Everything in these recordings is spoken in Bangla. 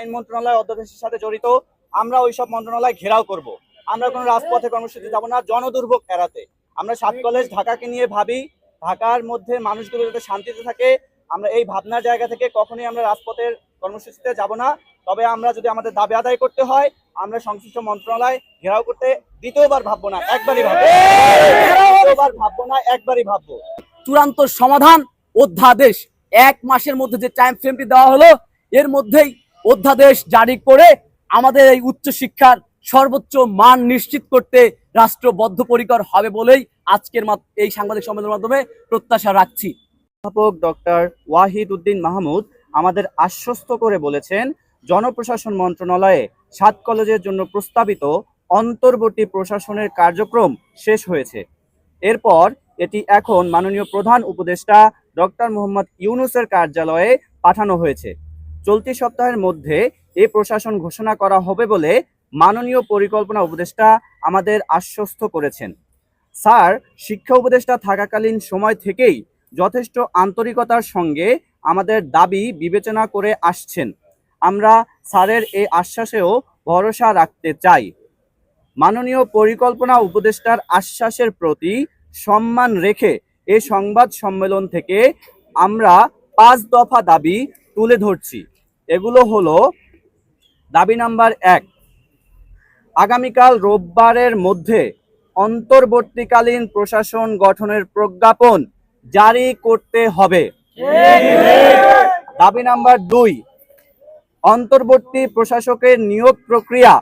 আইন মন্ত্রণালয় অধ্যাদেশের সাথে জড়িত, আমরা ওইসব মন্ত্রণালয় ঘেরাও করব। আমরা কোনো রাজপথে কর্মসূচি যাব না জনদুর্ভোগ এড়াতে। আমরা 7 কলেজ ঢাকাকে নিয়ে ভাবি, ঢাকার মধ্যে মানুষগুলো যাতে শান্তিতে থাকে। আমরা এই ভাবনার জায়গা থেকে কখনোই আমরা রাজপথের কর্মসূচিতে যাব না। তবে আমরা যদি আমাদের দাবি আদায় করতে হয়, আমরা সংশ্লিষ্ট মন্ত্রণালয় ঘেরাও করতে দ্বিতীয়বার ভাববো না, একবারই ভাববো। দ্বিতীয়বার ভাববো না, একবারই ভাববো। চূড়ান্ত সমাধান অধ্যাদেশ 1 মাসের মধ্যে যে টাইম ফ্রেমটি দেওয়া হলো, এর মধ্যেই অধ্যাদেশ জারি করে আমাদের এই উচ্চশিক্ষার সর্বোচ্চ মান নিশ্চিত করতে রাষ্ট্র বদ্ধপরিকর হবে বলেই আজকের এই সাংবাদিক সম্মেলনের মাধ্যমে প্রত্যাশা রাখছি। অধ্যাপক ডক্টর ওয়াহিদ উদ্দিন মাহমুদ আমাদের আশ্বস্ত করে বলেছেন, জনপ্রশাসন মন্ত্রণালয়ে 7 কলেজের জন্য প্রস্তাবিত অন্তর্বর্তী প্রশাসনের কার্যক্রম শেষ হয়েছে। এরপর এটি এখন মাননীয় প্রধান উপদেষ্টা ডক্টর মোহাম্মদ ইউনূসের কার্যালয়ে পাঠানো হয়েছে। চলতি সপ্তাহের মধ্যে এই প্রশাসন ঘোষণা করা হবে বলে মাননীয় পরিকল্পনা উপদেষ্টা আমাদের আশ্বস্ত করেছেন। স্যার শিক্ষা উপদেষ্টা থাকাকালীন সময় থেকেই যথেষ্ট আন্তরিকতার সঙ্গে আমাদের দাবি বিবেচনা করে আসছেন। আমরা স্যারের এই আশ্বাসেও ভরসা রাখতে চাই। মাননীয় পরিকল্পনা উপদেষ্টার আশ্বাসের প্রতি সম্মান রেখে এই সংবাদ সম্মেলন থেকে আমরা 5 দফা দাবি তুলে ধরছি। এগুলো হলো: দাবি নাম্বার 1, আগামীকাল রোববারের মধ্যে অন্তর্বর্তীকালীন প্রশাসন গঠনের প্রজ্ঞাপন জারি করতে হবে। দাবি নাম্বার 2, অন্তর্বর্তী প্রশাসকের নিয়োগ প্রক্রিয়া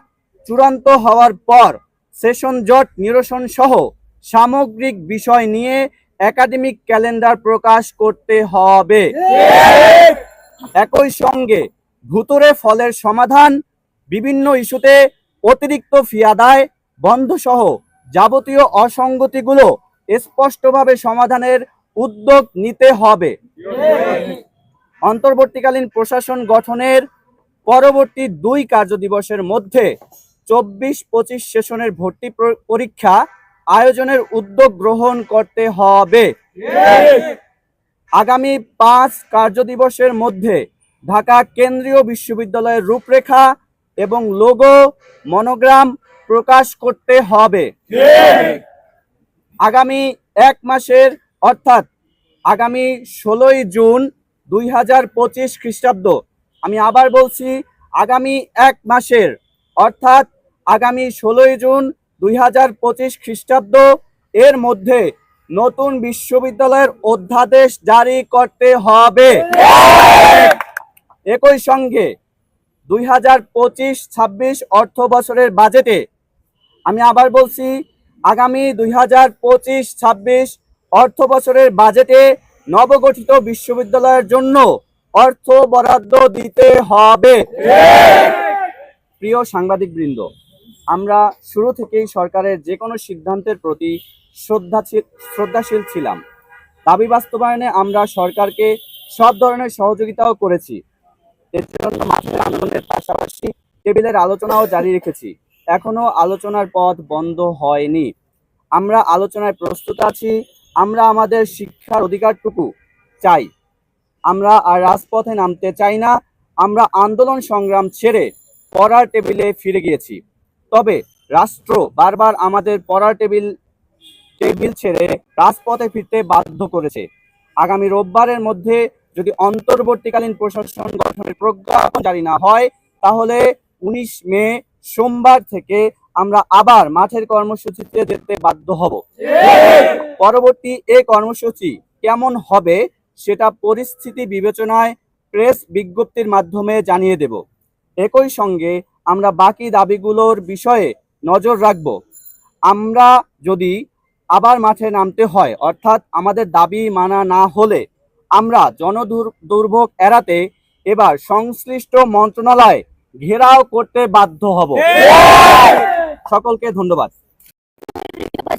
চূড়ান্ত হওয়ার পর সেশন জট নিরসন সহ সামগ্রিক বিষয় নিয়ে একাডেমিক ক্যালেন্ডার প্রকাশ করতে হবে। একই সঙ্গে ভুতুড়ে ফলের সমাধান, বিভিন্ন ইস্যুতে অতিরিক্ত ফি আদায় বন্ধ সহ যাবতীয় অসঙ্গতিগুলো স্পষ্টভাবে সমাধানের উদ্যোগ নিতে হবে। অন্তর্বর্তীকালীন প্রশাসন গঠনের পরবর্তী 2 কার্যদিবসের মধ্যে 24-25 সেশনের ভর্তি পরীক্ষা আয়োজনের উদ্যোগ গ্রহণ করতে হবে। আগামী 5 কার্যদিবসের মধ্যে ঢাকা কেন্দ্রীয় বিশ্ববিদ্যালয়ের রূপরেখা এবং লোগো মনোগ্রাম প্রকাশ করতে হবে। আগামী 1 মাসের অর্থাৎ আগামী 16ই জুন 2025 খ্রিস্টাব্দ, আমি আবার বলছি, আগামী 1 মাসের অর্থাৎ আগামী 16ই জুন 2025 খ্রিস্টাব্দ এর মধ্যে নতুন বিশ্ববিদ্যালয়ের অধ্যাদেশ জারি করতে হবে। একই সঙ্গে 2025-26 অর্থ বছরের বাজেটে, আমি আবার বলছি, আগামী 2025-26 অর্থ বছরের বাজেটে নবগঠিত বিশ্ববিদ্যালয়ের জন্য অর্থ বরাদ্দ দিতে হবে। প্রিয় সাংবাদিকবৃন্দ, আমরা শুরু থেকেই সরকারের যে কোনো সিদ্ধান্তের প্রতি শ্রদ্ধাশীল ছিলাম। দাবি বাস্তবায়নে আমরা সরকারকে সব ধরনের সহযোগিতাও করেছি। এর জন্য মাঠের আন্দোলনের পাশাপাশি টেবিলের আলোচনাও জারি রেখেছি। এখনো আলোচনার পথ বন্ধ হয়নি। আমরা আলোচনায় প্রস্তুত আছি। আমরা আমাদের শিক্ষার অধিকারটুকু চাই। আমরা আর রাজপথে নামতে চাই না। আমরা আন্দোলন সংগ্রাম ছেড়ে পড়ার টেবিলে ফিরে গিয়েছি। তবে রাষ্ট্র বারবার আমাদের পড়ার টেবিল ছেড়ে রাজপথে ফিরতে বাধ্য করেছে। আগামী রোববারের মধ্যে যদি অন্তর্বর্তীকালীন প্রশাসন গঠনের প্রজ্ঞাপন জারি না হয়, তাহলে 19 মে সোমবার থেকে আমরা আবার মাঠের কর্মসূচিতে যেতে বাধ্য হব। পরবর্তী এই কর্মসূচি কেমন হবে সেটা পরিস্থিতি বিবেচনায় প্রেস বিজ্ঞপ্তির মাধ্যমে জানিয়ে দেব। একই সঙ্গে আমরা বাকি দাবিগুলোর বিষয়ে নজর রাখব। আমরা যদি আবার মাঠে নামতে হয়, অর্থাৎ আমাদের দাবি মানা না হলে, আমরা জনদুর্ভোগ এড়াতে এবার সংশ্লিষ্ট মন্ত্রণালয় ঘেরাও করতে বাধ্য হব। সকলকে ধন্যবাদ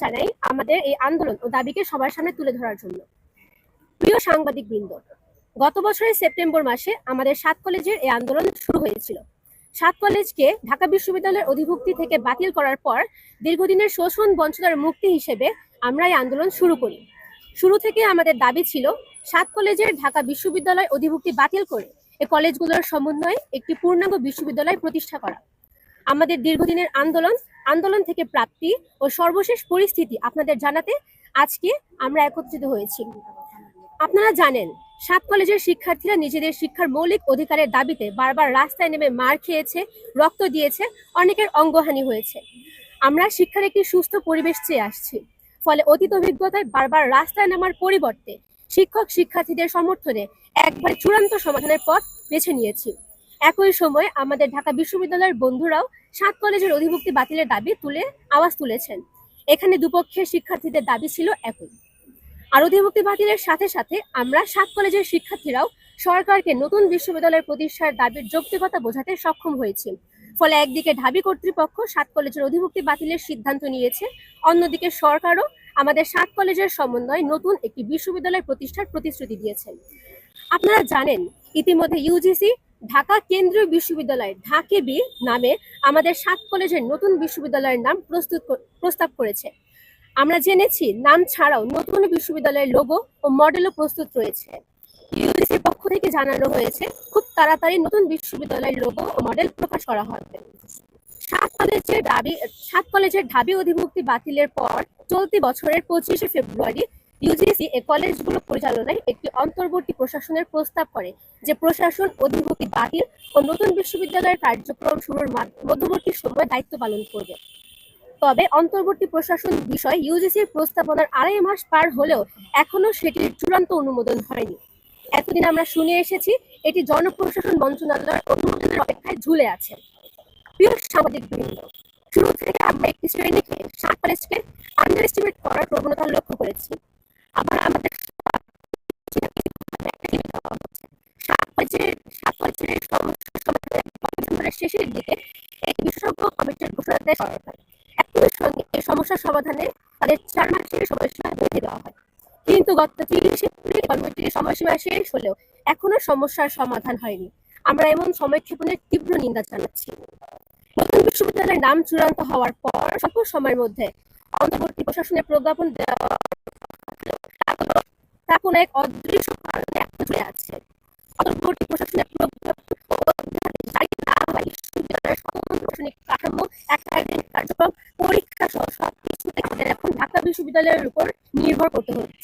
জানাই আমাদের এই আন্দোলন ও দাবিকে সবার সামনে তুলে ধরার জন্য। প্রিয় সাংবাদিকবৃন্দ, গত বছরের সেপ্টেম্বর মাসে আমাদের 7 কলেজের এই আন্দোলন শুরু হয়েছিল। 7 কলেজকে ঢাকা বিশ্ববিদ্যালয়ের অধিভুক্তি থেকে বাতিল করার পর দীর্ঘদিনের শোষণ বঞ্চনার মুক্তি হিসেবে আমরা এই আন্দোলন শুরু করি। শুরু থেকে আমাদের দাবি ছিল 7 কলেজের ঢাকা বিশ্ববিদ্যালয় অধিভুক্তি বাতিল করে এই কলেজগুলোর সমন্বয়ে একটি পূর্ণাঙ্গ বিশ্ববিদ্যালয় প্রতিষ্ঠা করা। আমাদের দীর্ঘদিনের আন্দোলন থেকে প্রাপ্তি ও সর্বশেষ পরিস্থিতি আপনাদের জানাতে আজকে আমরা একত্রিত হয়েছি। আপনারা জানেন, 7 কলেজের শিক্ষার্থীরা নিজেদের শিক্ষার মৌলিক অধিকারের দাবিতে বারবার রাস্তায় নেমে মার খেয়েছে, রক্ত দিয়েছে, অনেকের অঙ্গহানি হয়েছে। আমরা শিক্ষার একটি সুস্থ পরিবেশ চেয়ে আসছি। ফলে অতীত অভিজ্ঞতায় বারবার রাস্তায় নামার পরিবর্তে শিক্ষক শিক্ষার্থীদের সমর্থনে একবার চূড়ান্ত সমাধানের পথ বেছে নিয়েছি। একই সময়ে আমাদের ঢাকা বিশ্ববিদ্যালয়ের বন্ধুরাও 7 কলেজের অধিভুক্তি বাতিলের দাবি আওয়াজ তুলেছেন। এখানে দুপক্ষের শিক্ষার্থীদের দাবি ছিল একই। আর অধিভুক্তি বাতিলের সাথে সাথে আমরা 7 কলেজের শিক্ষার্থীরাও সরকারকে নতুন বিশ্ববিদ্যালয় প্রতিষ্ঠার দাবির যৌক্তিকতা বোঝাতে সক্ষম হয়েছি। ফলে একদিকে ঢাবি কর্তৃপক্ষ 7 কলেজের অধিভুক্তি বাতিলের সিদ্ধান্ত নিয়েছে, অন্যদিকে সরকারও আমাদের 7 কলেজের সমন্বয়ে নতুন একটি বিশ্ববিদ্যালয় প্রতিষ্ঠার প্রতিশ্রুতি দিয়েছেন। আপনারা জানেন, ইতিমধ্যে ইউজিসি ঢাকা কেন্দ্রীয় বিশ্ববিদ্যালয় ঢাকেবি নামে আমাদের 7 কলেজের নতুন বিশ্ববিদ্যালয়ের নাম প্রস্তাব করেছে। আমরা জেনেছি, নাম ছাড়াও নতুন বিশ্ববিদ্যালয়ের লোগো ও মডেলও প্রস্তুত রয়েছে। ইউজিসির পক্ষ থেকে জানানো হয়েছে, খুব তাড়াতাড়ি নতুন বিশ্ববিদ্যালয়ের লোগো ও মডেল প্রকাশ করা হবে। 7 কলেজের ঢাবি অধিভুক্তি বাতিলের পর চলতি বছরের 25শে ফেব্রুয়ারি ইউজিসি এই কলেজগুলো পরিচালনায় একটি অন্তর্বর্তী প্রশাসনের প্রস্তাব করে, যে প্রশাসন অধিভুক্তি বাতিল ও নতুন বিশ্ববিদ্যালয়ের কার্যক্রম শুরুর মধ্যবর্তী সময় দায়িত্ব পালন করবে। তবে অন্তর্বর্তী প্রশাসন বিষয় ইউজিসির প্রস্তাবনার 2.5 মাস পার হলেও এখনো সেটির চূড়ান্ত অনুমোদন হয়নি। এতদিন আমরা শুনে এসেছি এটি জনপ্রশাসন মন্ত্রণালয়ের অনুমোদনের অপেক্ষায় ঝুলে আছে। প্রিয় সাংবাদিক বৃন্দ, শুরু থেকে আমরা একটি শ্রেণীকে 7 কলেজকে আন্ডার এস্টিমেট করার প্রবণতা লক্ষ্য করেছি। আবার আমাদের 7 কলেজের সমস্যার সমাধানের শেষের দিকে এক বিশেষজ্ঞ কমিটির ঘোষণা দেয় সরকার। একই সঙ্গে এই সমস্যার সমাধানে তাদের 4 মাসের সময়সীমা বেঁধে দেওয়া হয়। কিন্তু গত 30 এপ্রিল কমিটির সময়সীমা শেষ হলেও এখনো সমস্যার সমাধান হয়নি। আমরা এমন সময়ক্ষেপণের তীব্র নিন্দা জানাচ্ছি। নতুন বিশ্ববিদ্যালয়ের নাম চূড়ান্ত হওয়ার পর স্বল্প সময়ের মধ্যে অন্তর্বর্তী প্রশাসনের প্রজ্ঞাপন দেওয়া তা কোনো এক অদৃশ্য কারণে এখন চলে আছে। অন্তর্বর্তী প্রশাসনের প্রজ্ঞাপন ও অধ্যাদেশ জারি না হওয়ায় বিশ্ববিদ্যালয়ের সকল প্রশাসনিক কাঠামো, একাডেমিক কার্যক্রম, পরীক্ষা সহ সবকিছু আমাদের এখন ঢাকা বিশ্ববিদ্যালয়ের উপর নির্ভর করতে হচ্ছে।